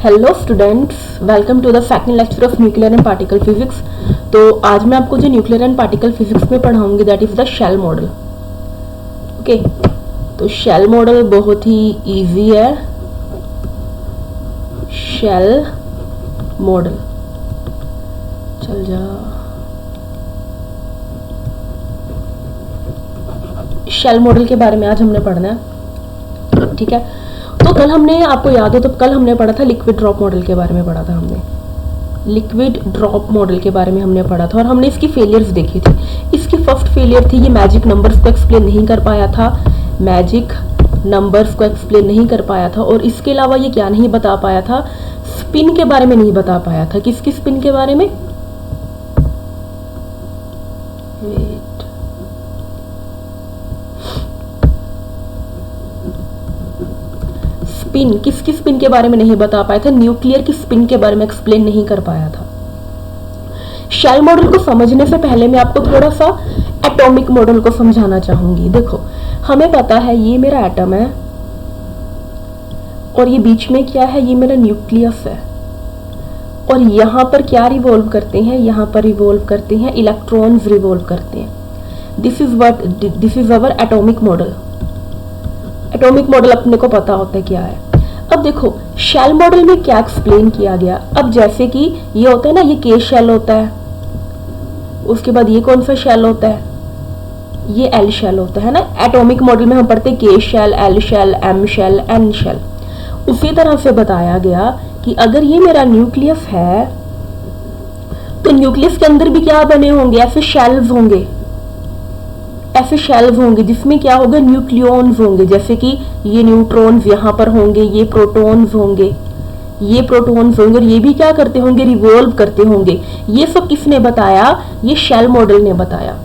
Hello students, welcome to the second lecture of nuclear and particle physics. तो आज मैं आपको जो न्यूक्लियर एंड पार्टिकल फिजिक्स में पढ़ाऊंगी that is the shell model. Okay, तो शेल मॉडल बहुत ही इजी है। शेल मॉडल, चल जा। शेल मॉडल के बारे में आज हमने पढ़ना है, ठीक है। तो कल हमने, आपको याद हो तो कल हमने पढ़ा था लिक्विड ड्रॉप मॉडल के बारे में पढ़ा था हमने। लिक्विड ड्रॉप मॉडल के बारे में हमने पढ़ा था और हमने इसकी फेलियर्स देखी थी। इसकी फर्स्ट फेलियर थी, ये मैजिक नंबर्स को एक्सप्लेन नहीं कर पाया था। मैजिक नंबर्स को एक्सप्लेन नहीं कर पाया था। और इसके अलावा ये क्या नहीं बता पाया था, स्पिन के बारे में नहीं बता पाया था। किसकी स्पिन के बारे में? स्पिन, किसकी स्पिन के बारे में नहीं बता पाया था। न्यूक्लियर की स्पिन के बारे में एक्सप्लेन नहीं कर पाया था। शेल मॉडल को समझने से पहले मैं आपको थोड़ा सा एटॉमिक मॉडल को समझाना चाहूंगी। देखो, हमें पता है ये मेरा एटम है और ये बीच में क्या है, ये मेरा न्यूक्लियस है। और यहां पर क्या रिवॉल्व करते हैं, यहां पर रिवॉल्व करते हैं इलेक्ट्रॉन्स, रिवॉल्व करते हैं। This is our atomic model. Atomic model अपने को पता होता है क्या है। अब देखो, शेल मॉडल में क्या एक्सप्लेन किया गया। अब जैसे कि ये होता है ना, ये के शेल होता है, उसके बाद ये कौन सा शेल होता है, ये एल शेल होता है ना। एटॉमिक मॉडल में हम पढ़ते हैं K shell, L shell, M shell, N shell. उसी तरह से बताया गया कि अगर ये मेरा न्यूक्लियस है तो न्यूक्लियस के अंदर भी क्या बने होंगे, ऐसे शेल्स होंगे, ऐसे शेल्स होंगे जिसमें क्या होगा, न्यूक्लियॉन्स होंगे। जैसे कि ये न्यूट्रॉन्स यहाँ पर होंगे, ये प्रोटॉन्स होंगे, ये प्रोटॉन्स होंगे, और ये भी क्या करते होंगे, रिवॉल्व करते होंगे। ये सब किसने बताया, ये शेल मॉडल ने बताया।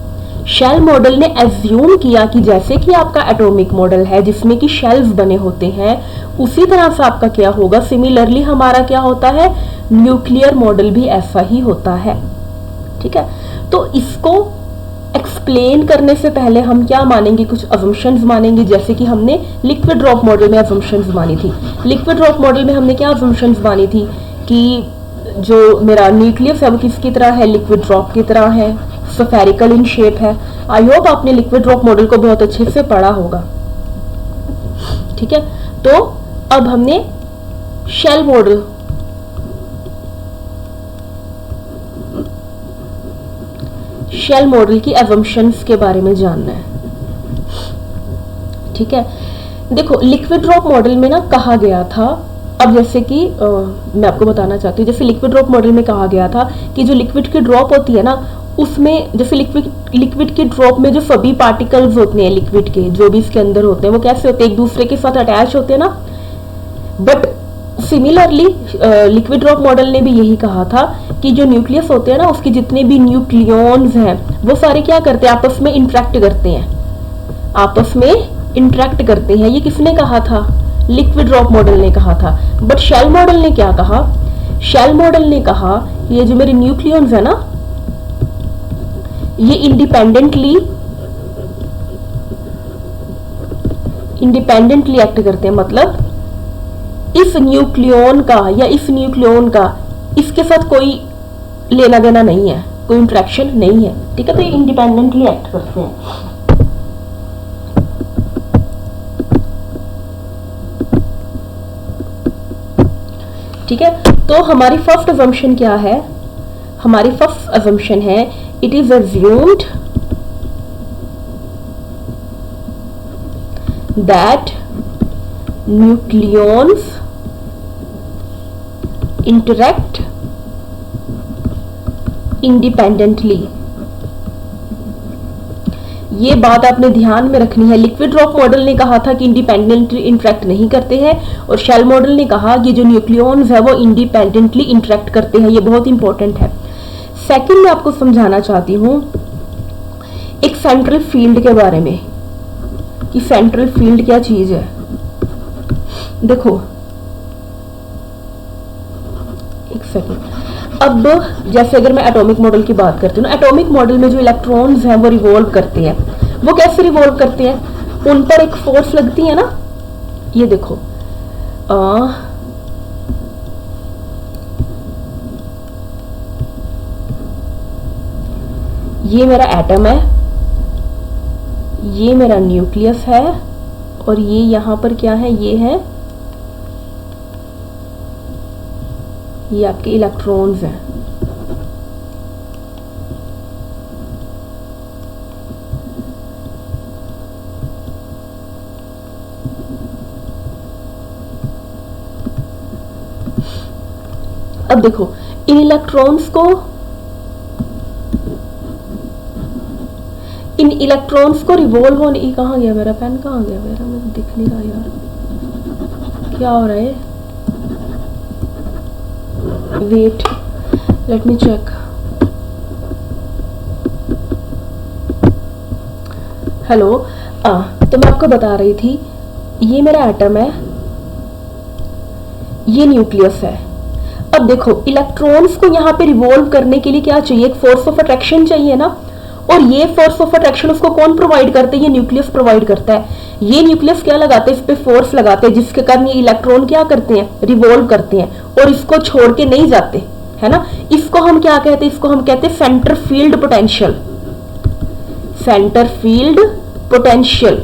शेल मॉडल ने एज्यूम किया कि जैसे कि आपका एटॉमिक मॉडल है जिसमें कि शेल्स बने होते हैं, उसी तरह से आपका क्या होगा, सिमिलरली हमारा क्या होता है, न्यूक्लियर मॉडल भी ऐसा ही होता है, ठीक है। तो इसको एक्सप्लेन करने से पहले हम क्या मानेंगे, कुछ अजम्पशंस मानेंगे। जैसे कि हमने लिक्विड ड्रॉप मॉडल में अजम्पशंस मानी थी। लिक्विड ड्रॉप मॉडल में हमने क्या अजम्पशंस मानी थी कि जो मेरा न्यूक्लियस है वो किसकी तरह है, लिक्विड ड्रॉप की तरह है, स्फेरिकल इन शेप है। आई होप आपने लिक्विड ड्रॉप मॉडल को बहुत अच्छे से पढ़ा होगा, ठीक है। तो अब हमने शेल मॉडल, शेल मॉडल की असम्पशंस के बारे में जानना है, ठीक है। देखो, लिक्विड ड्रॉप मॉडल में ना कहा गया था, अब जैसे कि मैं आपको बताना चाहती हूँ, जैसे लिक्विड ड्रॉप मॉडल में कहा गया था कि जो लिक्विड की ड्रॉप होती है ना, उसमें जैसे लिक्विड की ड्रॉप में जो सभी पार्टिकल्स होते हैं लिक्विड के, जो भी इसके अंदर होते हैं, वो कैसे होते हैं, एक दूसरे के साथ अटैच होते हैं ना। But similarly liquid drop model ने भी यही कहा था कि जो न्यूक्लियस होते हैं ना, उसके जितने भी न्यूक्लियॉन्स हैं वो सारे क्या करते हैं, आपस में इंटरेक्ट करते हैं, आपस में इंटरेक्ट करते हैं। ये किसने कहा था, लिक्विड ड्रॉप मॉडल ने कहा था। बट शेल मॉडल ने क्या कहा, शेल मॉडल ने कहा ये जो मेरे न्यूक्लियॉन्स है ना, ये इंडिपेंडेंटली एक्ट करते हैं। मतलब इस न्यूक्लियॉन का या इस न्यूक्लियॉन का इसके साथ कोई लेना देना नहीं है, कोई इंटरेक्शन नहीं है, ठीक है। तो ये इंडिपेंडेंटली एक्ट करते हैं, ठीक है। तो हमारी फर्स्ट असम्पशन क्या है, हमारी फर्स्ट असम्पशन है, it is assumed that nucleons interact independently। ये बात आपने ध्यान में रखनी है। लिक्विड ड्रॉप मॉडल ने कहा था कि इंडिपेंडेंटली इंटरेक्ट नहीं करते हैं, और शेल मॉडल ने कहा कि जो न्यूक्लियॉन्स है वो इंडिपेंडेंटली इंटरेक्ट करते हैं। ये बहुत इंपॉर्टेंट है। सेकंड मैं आपको समझाना चाहती हूँ एक सेंट्रल फील्ड के बारे में, कि सेंट्रल फील्ड क्या चीज है। देखो, एक सेकंड। अब जैसे अगर मैं एटॉमिक मॉडल की बात करती हूँ ना, एटॉमिक मॉडल में जो इलेक्ट्रॉन्स हैं वो रिवॉल्व करते हैं। वो कैसे रिवॉल्व करते हैं, उन पर एक फोर्स लगती है ना, ये देखो ये मेरा एटम है, ये मेरा न्यूक्लियस है, और ये यहां पर क्या है, ये है, ये आपके इलेक्ट्रॉन्स हैं। अब देखो इन इलेक्ट्रॉन्स को रिवॉल्व होने, ये कहाँ गया मेरा पेन, कहाँ गया मेरा, मुझे दिख नहीं रहा यार, क्या हो रहा है, wait let me check. Hello, तो मैं आपको बता रही थी, ये मेरा एटम है, ये न्यूक्लियस है। अब देखो इलेक्ट्रॉन्स को यहाँ पे रिवॉल्व करने के लिए क्या चाहिए, एक फोर्स ऑफ अट्रैक्शन चाहिए ना, और ये फोर्स ऑफ अट्रैक्शन उसको कौन प्रोवाइड करते हैं, ये न्यूक्लियस प्रोवाइड करता है। ये न्यूक्लियस क्या लगाते हैं, इस पे फोर्स लगाते हैं, जिसके कारण ये इलेक्ट्रॉन क्या करते हैं, रिवॉल्व करते हैं, और इसको छोड़ के नहीं जाते, है ना। इसको हम क्या कहते हैं, इसको हम कहते हैं centre field potential. Centre field potential,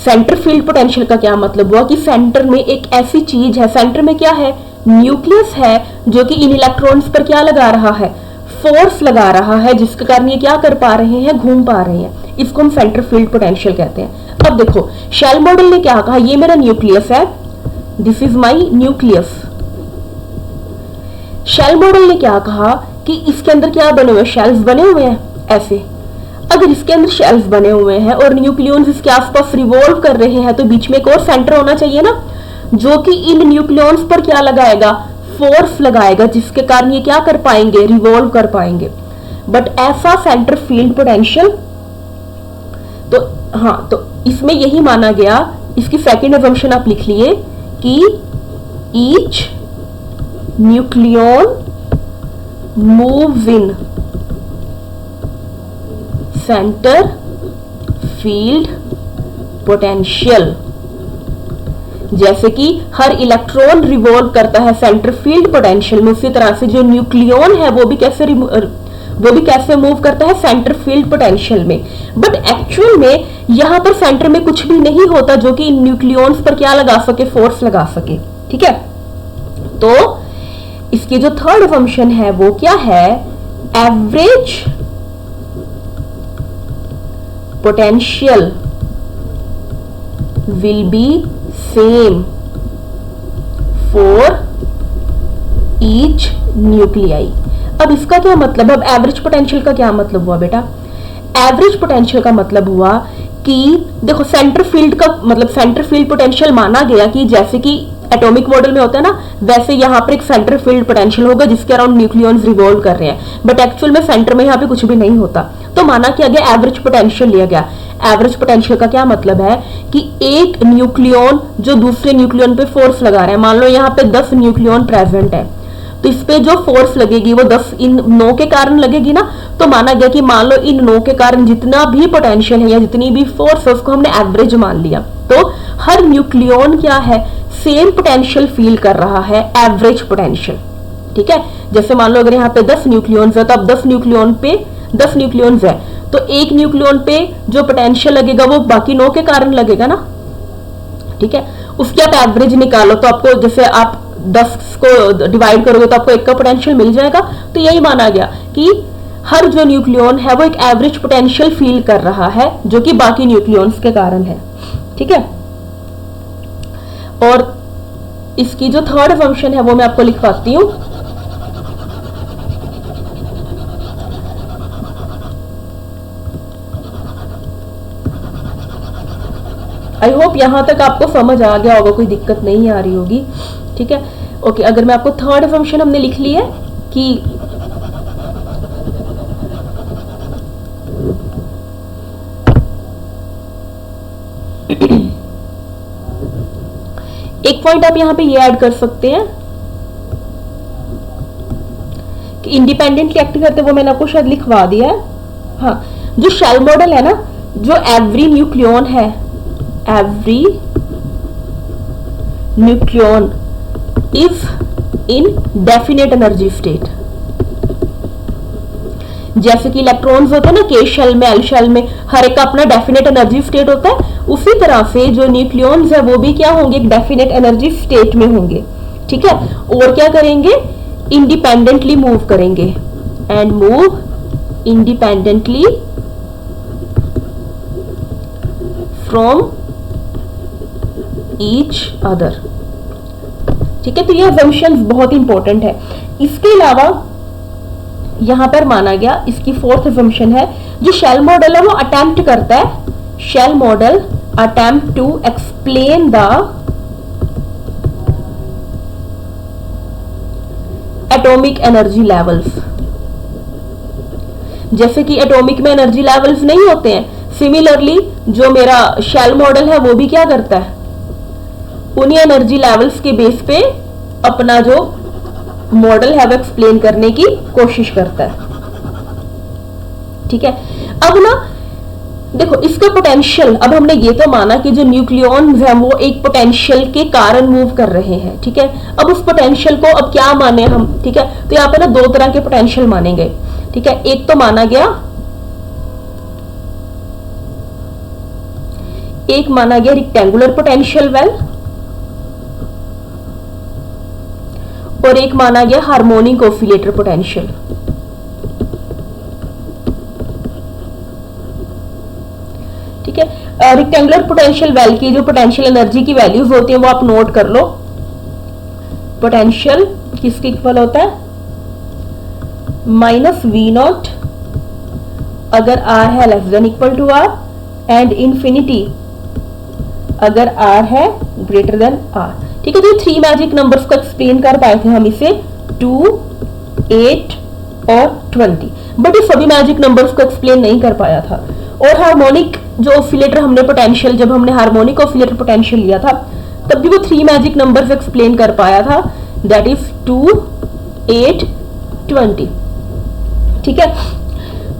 centre field potential का क्या मतलब हुआ कि सेंटर में एक ऐसी चीज है, सेंटर में क्या है, न्यूक्लियस है, जो कि इन इलेक्ट्रॉन्स पर क्या लगा रहा है, फोर्स लगा रहा है, जिसके कारण ये क्या कर पा रहे हैं, घूम पा रहे हैं। इसको हम सेंटर फील्ड पोटेंशियल कहते हैं। अब देखो शेल मॉडल ने क्या कहा, ये मेरा न्यूक्लियस है, this is my nucleus. Shell model ने क्या कहा कि इसके अंदर क्या बने हुए, शेल्स बने हुए हैं ऐसे। अगर इसके अंदर शेल्स बने हुए हैं और न्यूक्लियॉन्स इसके आसपास रिवॉल्व कर रहे हैं, तो बीच में एक और सेंटर होना चाहिए ना, जो कि इन न्यूक्लियॉन्स पर क्या लगाएगा, फोर्स लगाएगा, जिसके कारण ये क्या कर पाएंगे, रिवॉल्व कर पाएंगे। बट ऐसा सेंटर फील्ड पोटेंशियल, तो हाँ, तो इसमें यही माना गया, इसकी सेकंड असम्पशन आप लिख लिए कि each nucleon moves in centre field potential. जैसे कि हर इलेक्ट्रॉन रिवॉल्व करता है सेंटर फील्ड पोटेंशियल में, उसी तरह से जो न्यूक्लियॉन है वो भी कैसे मूव करता है, सेंटर फील्ड पोटेंशियल में। बट एक्चुअल में यहां पर सेंटर में कुछ भी नहीं होता जो कि न्यूक्लियॉन्स पर क्या लगा सके, फोर्स लगा सके। ठीक है, तो इसकी जो थर्ड फंक्शन है वो क्या है, average potential will be same for each nuclei। अब इसका क्या मतलब, अब एवरेज पोटेंशियल का क्या मतलब हुआ बेटा, एवरेज पोटेंशियल का मतलब हुआ कि देखो सेंटर फील्ड का मतलब, सेंटर फील्ड पोटेंशियल माना गया कि जैसे कि एटॉमिक मॉडल में होता है ना, वैसे यहाँ पर एक सेंटर फील्ड पोटेंशियल होगा जिसके अराउंड न्यूक्लियॉन्स रिवॉल्व कर रहे हैं। बट एक्चुअल में सेंटर में यहाँ पे कुछ भी नहीं होता, तो माना क्या गया, एवरेज पोटेंशियल लिया गया। एवरेज पोटेंशियल का क्या मतलब है कि एक न्यूक्लियॉन जो दूसरे न्यूक्लियॉन पे फोर्स लगा रहा है, मान लो यहाँ पे 10 न्यूक्लियॉन प्रेजेंट है, तो इस पे जो फोर्स लगेगी वो 10 इन 9 के कारण लगेगी ना। तो माना गया कि मान लो इन 9 के कारण जितना भी पोटेंशियल है या जितनी भी फोर्स है उसको हमने एवरेज मान लिया, तो हर न्यूक्लियॉन क्या है, सेम पोटेंशियल फील कर रहा है, एवरेज पोटेंशियल। ठीक है, जैसे मान लो अगर यहाँ पे 10 न्यूक्लियॉन्स है, तो अब 10 न्यूक्लियॉन्स है, तो एक न्यूक्लियॉन पे जो पोटेंशियल लगेगा वो बाकी 9 के कारण लगेगा ना। ठीक है, उसकी आप एवरेज निकालो, तो आपको जैसे आप 10 को डिवाइड करोगे तो आपको एक का पोटेंशियल मिल जाएगा। तो यही माना गया कि हर जो न्यूक्लियॉन है वो एक एवरेज पोटेंशियल फील कर रहा है, जो कि बाकी न्यूक्लियॉन्स के कारण है। ठीक है, और इसकी जो थर्ड फंक्शन है वो मैं आपको लिखवाती हूं। आई होप यहां तक आपको समझ आ गया होगा, कोई दिक्कत नहीं आ रही होगी। ठीक है, ओके, अगर मैं आपको थर्ड फंक्शन हमने लिख ली है कि एक पॉइंट आप यहां पे ये ऐड कर सकते हैं कि इंडिपेंडेंटली एक्ट करते, वो मैंने आपको शायद लिखवा दिया है। हाँ, जो शेल मॉडल है ना, जो एवरी न्यूक्लियॉन है, every nucleon is in definite energy state. जैसे कि इलेक्ट्रॉन्स होते हैं ना के शेल में, एल शेल में, हर एक का अपना डेफिनेट एनर्जी स्टेट होता है, उसी तरह से जो न्यूक्लियॉन्स है वो भी क्या होंगे, एक डेफिनेट एनर्जी स्टेट में होंगे। ठीक है, और क्या करेंगे, इंडिपेंडेंटली मूव करेंगे, and move independently from each other. ठीक है, तो ये assumptions बहुत इंपॉर्टेंट है। इसके अलावा यहां पर माना गया, इसकी फोर्थ assumption है, जो शेल मॉडल है वो अटेम्प्ट करता है, shell model attempt to explain the atomic energy levels. जैसे कि एटॉमिक में एनर्जी लेवल्स नहीं होते हैं, सिमिलरली जो मेरा शेल मॉडल है वो भी क्या करता है, उन्हीं एनर्जी लेवल्स के बेस पे अपना जो मॉडल है वो एक्सप्लेन करने की कोशिश करता है। ठीक है, अब ना देखो इसका पोटेंशियल, अब हमने ये तो माना कि जो न्यूक्लियॉन्स हैं वो एक पोटेंशियल के कारण मूव कर रहे हैं। ठीक है, अब उस पोटेंशियल को अब क्या माने हम, ठीक है, तो यहाँ पे ना दो तरह के पोटेंशियल माने गए। ठीक है, एक तो माना गया, एक माना गया रेक्टेंगुलर पोटेंशियल वेल, और एक माना गया हार्मोनिक ऑसिलेटर पोटेंशियल। ठीक है, रेक्टेंगुलर पोटेंशियल वेल की जो पोटेंशियल एनर्जी की वैल्यूज होती है वो आप नोट कर लो। पोटेंशियल किसके इक्वल होता है, -V0 अगर R है less than equal to R, and infinity अगर R है ग्रेटर देन R। ठीक है, तो 3 मैजिक नंबर्स को एक्सप्लेन कर पाए थे हम इसे 2, 8 और 20, बट इस सभी मैजिक नंबर्स को एक्सप्लेन नहीं कर पाया था। और हार्मोनिक जो ऑसिलेटर हमने पोटेंशियल, जब हमने हार्मोनिक ऑसिलेटर पोटेंशियल लिया था तब भी वो 3 मैजिक नंबर्स एक्सप्लेन कर पाया था, दैट इज 2, 8, 20। ठीक है,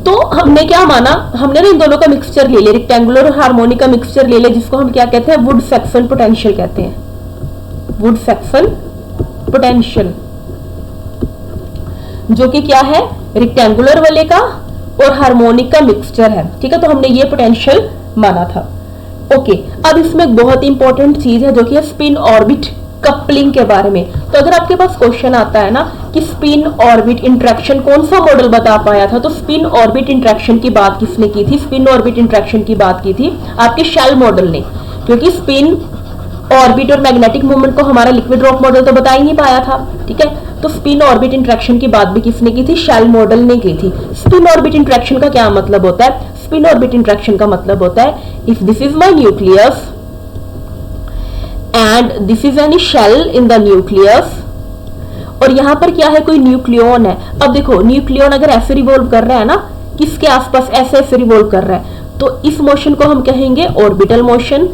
तो हमने क्या माना, हमने ना इन दोनों का मिक्सचर ले लिया, रेक्टेंगुलर और हार्मोनिक का मिक्सचर ले लिया, जिसको हम क्या कहते हैं, वुड सेक्शन पोटेंशियल कहते हैं, वुड सेक्शन पोटेंशियल, जो कि क्या है, रेक्टेंगुलर वाले का और हार्मोनिक का मिक्सचर है। ठीक है, तो हमने ये पोटेंशियल माना था। ओके, अब इसमें एक बहुत इंपॉर्टेंट चीज है जो कि है स्पिन ऑर्बिट कपलिंग के बारे में। तो अगर आपके पास क्वेश्चन आता है ना कि स्पिन ऑर्बिट इंटरेक्शन कौन सा मॉडल बता पाया था, तो स्पिन ऑर्बिट इंटरेक्शन की बात किसने की थी, स्पिन ऑर्बिट इंटरेक्शन की बात की थी आपके शेल मॉडल ने, क्योंकि स्पिन ऑर्बिट और मैग्नेटिक मूवमेंट को हमारा लिक्विड ड्रॉप मॉडल तो बता ही नहीं पाया था। ठीक है, तो स्पिन ऑर्बिट इंटरेक्शन की बात भी किसने की थी, शेल मॉडल ने की थी। स्पिन ऑर्बिट इंटरेक्शन का क्या मतलब होता है, स्पिन ऑर्बिट इंटरेक्शन का मतलब होता है, if this is my nucleus and this is any shell in the nucleus, और यहां पर क्या है, कोई न्यूक्लियन है। अब देखो न्यूक्लियन अगर ऐसे रिवॉल्व कर रहा है ना, किसके आसपास ऐसे ऐसे रिवॉल्व कर रहा है, तो इस मोशन को हम कहेंगे ऑर्बिटल मोशन,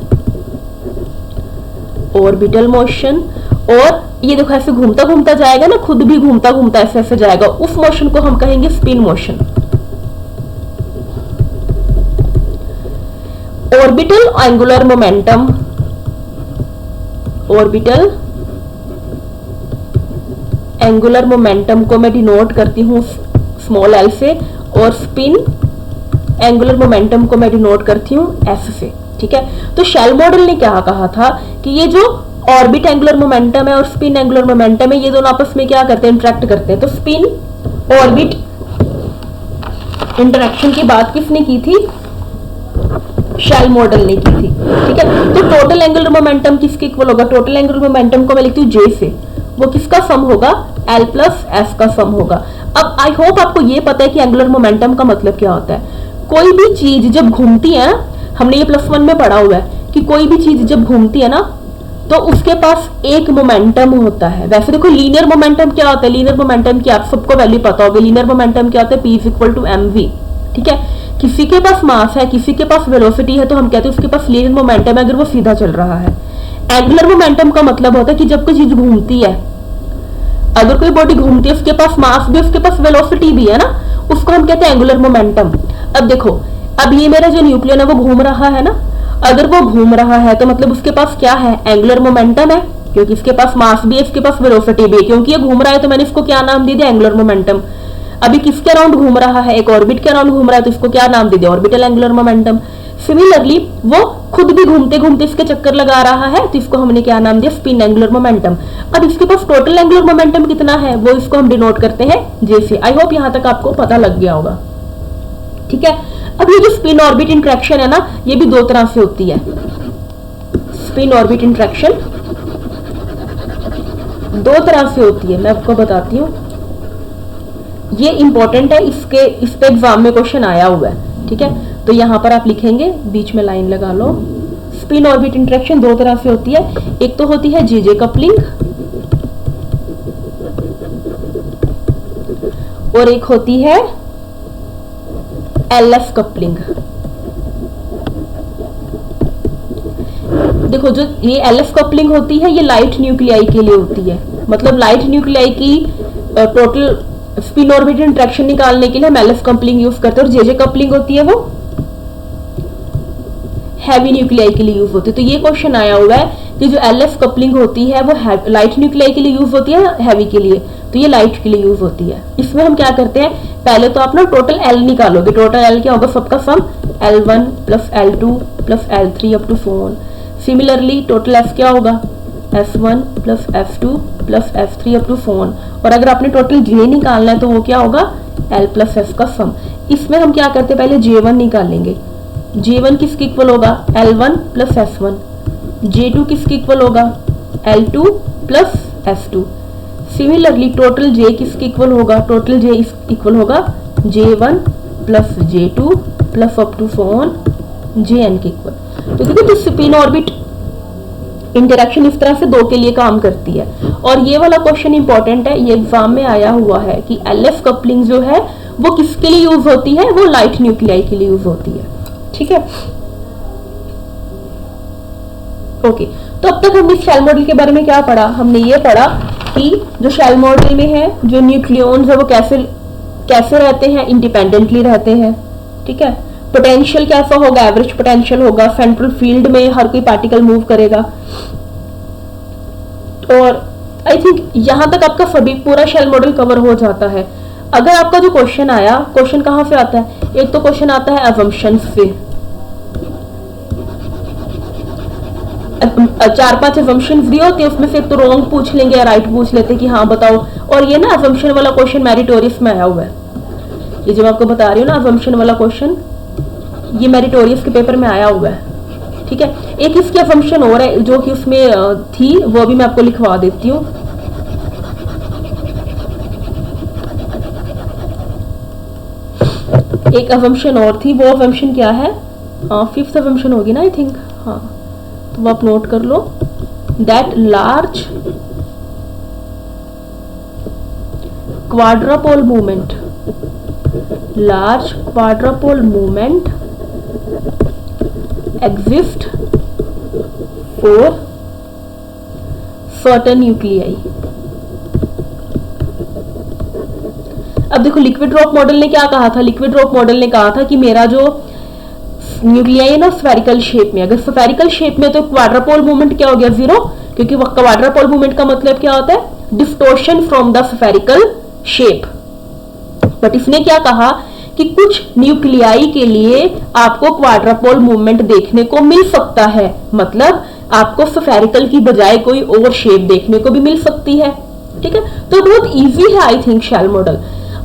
ऑर्बिटल मोशन। और ये देखो ऐसे घूमता घूमता जाएगा ना, खुद भी घूमता घूमता ऐसे ऐसे जाएगा, उस मोशन को हम कहेंगे spin motion. Orbital angular momentum, orbital angular momentum को मैं डिनोट करती हूँ स्मॉल एल से, और स्पिन एंगुलर मोमेंटम को मैं डिनोट करती हूँ एफ से। ठीक है, तो शेल मॉडल ने क्या कहा था कि ये जो ऑर्बिट एंगुलर मोमेंटम है और स्पिन एंगुलर मोमेंटम है, ये दोनों आपस में क्या करते हैं, इंटरेक्ट करते हैं। तो स्पिन ऑर्बिट इंटरेक्शन की बात किसने की थी, शेल मॉडल ने की थी। ठीक है, तो टोटल एंगुलर मोमेंटम किसके इक्वल होगा, टोटल एंगुलर मोमेंटम को मैं लिखती हूँ जे से, वो किसका सम होगा, एल प्लस एफ का सम होगा। अब आई होप आपको ये पता है कि एंगुलर मोमेंटम का मतलब क्या होता है। कोई भी चीज जब घूमती है, हमने ये +1 में पढ़ा हुआ है कि कोई भी चीज जब घूमती है ना तो उसके पास एक मोमेंटम होता है। वैसे देखो लीनियर मोमेंटम क्या होता है, लीनियर मोमेंटम की आप सबको वैल्यू पता होगी, लीनियर मोमेंटम क्या होता है, P = mv। ठीक है, किसी के पास मास है, किसी के पास वेलोसिटी है, तो हम कहते हैं उसके पास लीनियर मोमेंटम है अगर वो सीधा चल रहा है। एंगुलर मोमेंटम का मतलब होता है कि जब कोई चीज घूमती है, अगर कोई बॉडी घूमती है, उसके पास मास भी, उसके पास वेलोसिटी भी है ना, उसको हम कहते हैं एंगुलर मोमेंटम। अब देखो, अब ये मेरा जो न्यूक्लियन है वो घूम रहा है ना, अगर वो घूम रहा है तो मतलब उसके पास क्या है, एंगुलर मोमेंटम है, क्योंकि इसके पास मास भी है, इसके पास वेलोसिटी भी है। क्योंकि ये घूम रहा है तो मैंने इसको क्या नाम दे दिया, एंगुलर मोमेंटम। अभी किसके अराउंड घूम रहा है, एक ऑर्बिट के अराउंड घूम रहा है, तो इसको क्या नाम दे दिया, ऑर्बिटल एंगुलर मोमेंटम। सिमिलरली वो खुद भी घूमते घूमते इसके चक्कर लगा रहा है, तो इसको हमने क्या नाम दिया, स्पिन एंगुलर मोमेंटम। अब इसके पास टोटल एंगुलर मोमेंटम कितना है, वो इसको हम डिनोट करते हैं जे से। आई होप यहां तक आपको पता लग गया होगा, ठीक है। अब ये जो स्पिन ऑर्बिट इंटरेक्शन है ना, ये भी दो तरह से होती है। स्पिन ऑर्बिट इंटरेक्शन दो तरह से होती है, मैं आपको बताती हूँ। ये इंपॉर्टेंट है, इस पे एग्जाम में क्वेश्चन आया हुआ है, ठीक है। तो यहां पर आप लिखेंगे, बीच में लाइन लगा लो। स्पिन ऑर्बिट इंटरेक्शन दो तरह से होती है, एक तो होती है जे कपलिंग और एक होती है LF कपलिंग। देखो जो ये LF कपलिंग होती है, ये लाइट न्यूक्लियाई के लिए होती है। मतलब लाइट न्यूक्लियाई की टोटल स्पिन ऑर्बिट इंटरेक्शन निकालने के लिए हम LF कपलिंग यूज करते हैं, और जे कपलिंग होती है वो हैवी न्यूक्लियाई के लिए यूज होती है। तो ये क्वेश्चन आया हुआ है कि जो LF कपलिंग होती है वो लाइट न्यूक्लियाई के लिए यूज होती है, हैवी के लिए, तो ये लाइट के लिए यूज होती है। इसमें हम क्या करते हैं, पहले तो आप ना टोटल L निकालोगे। टोटल L क्या होगा, सबका sum L1 plus L2 plus L3 up to so on. Similarly total F क्या होगा, F1 plus F2 plus F3 up to so on. और अगर आपने टोटल J निकालना है तो वो क्या होगा, L प्लस F का सम। इसमें हम क्या करते हैं, पहले J1 निकालेंगे। J1 किसके इक्वल होगा, L1 प्लस F1। J2 किसके इक्वल होगा, L2 plus F2। Similarly total J किसके इक्वल होगा, टोटल J इक्वल होगा J1 plus J2 plus up to so on Jn के इक्वल। तो देखो, तो स्पिन ऑर्बिट इंटरेक्शन इस तरह से दो के लिए काम करती है। और ये वाला क्वेश्चन इंपॉर्टेंट है, ये एग्जाम में आया हुआ है कि LF कपलिंग जो है वो किसके लिए यूज होती है, वो लाइट न्यूक्लियाई के लिए यूज होती है, ठीक है। ओके, तो अब तक हमने शेल मॉडल के बारे में क्या पढ़ा, हमने ये पढ़ा कि जो शेल मॉडल में है, जो न्यूक्लियॉन्स है वो कैसे रहते हैं, इंडिपेंडेंटली रहते हैं, ठीक है। पोटेंशियल कैसा होगा, एवरेज पोटेंशियल होगा, सेंट्रल फील्ड में हर कोई पार्टिकल मूव करेगा। और आई थिंक यहां तक आपका सभी पूरा शेल मॉडल कवर हो जाता है। अगर आपका जो क्वेश्चन आया, क्वेश्चन कहां से आता है, एक तो क्वेश्चन आता है असम्पशंस से। 4-5 असम्पशंस दिए होते हैं, उसमें से एक तो रॉन्ग पूछ लेंगे या राइट पूछ लेते हैं कि हाँ बताओ। और ये ना असम्पशन वाला क्वेश्चन मेरिटोरियस में आया हुआ है, ये जो मैं आपको बता रही हूँ ना, असम्पशन वाला क्वेश्चन ये मेरिटोरियस के पेपर में आया हुआ है, ठीक है। एक इसकी असम्पशन और है जो कि उसमें थी, वो भी मैं आपको लिखवा देती हूँ। एक असम्पशन और थी, वो असम्पशन क्या है, 5th असम्पशन होगी ना आई थिंक, हाँ, तो वो आप नोट कर लो। That large quadrupole movement, large quadrupole movement exist for certain nuclei। अब देखो, लिक्विड ड्रॉप मॉडल ने क्या कहा था, लिक्विड ड्रॉप मॉडल ने कहा था कि मेरा जो न्यूक्लियाई है ना स्फेरिकल शेप में, अगर स्फेरिकल शेप में तो क्वाड्रापोल मूवमेंट क्या हो गया, 0, क्योंकि क्वाड्रापोल मूवमेंट का मतलब क्या होता है, distortion from the spherical shape. But इसने क्या कहा कि कुछ न्यूक्लियाई के लिए आपको क्वाड्रापोल मूवमेंट देखने को मिल सकता है, मतलब आपको स्फेरिकल की बजाय कोई और शेप देखने को भी मिल सकती है, ठीक है। तो बहुत इजी है I think shell model.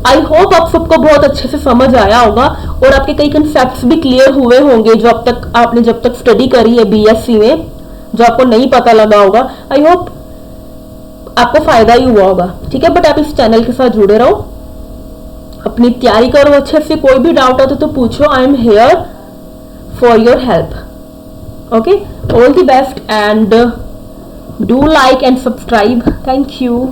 I hope आप सबको बहुत अच्छे से समझ आया होगा और आपके कई कंसेप्ट्स भी क्लियर हुए होंगे जो अब तक आपने जब तक स्टडी करी है बीएससी में, जो आपको नहीं पता लगा होगा। आई होप आपको फायदा ही हुआ होगा, ठीक है। बट आप इस चैनल के साथ जुड़े रहो, अपनी तैयारी करो अच्छे से, कोई भी डाउट हो तो पूछो, I am here for your help. Okay, all the best and do like and subscribe. Thank you.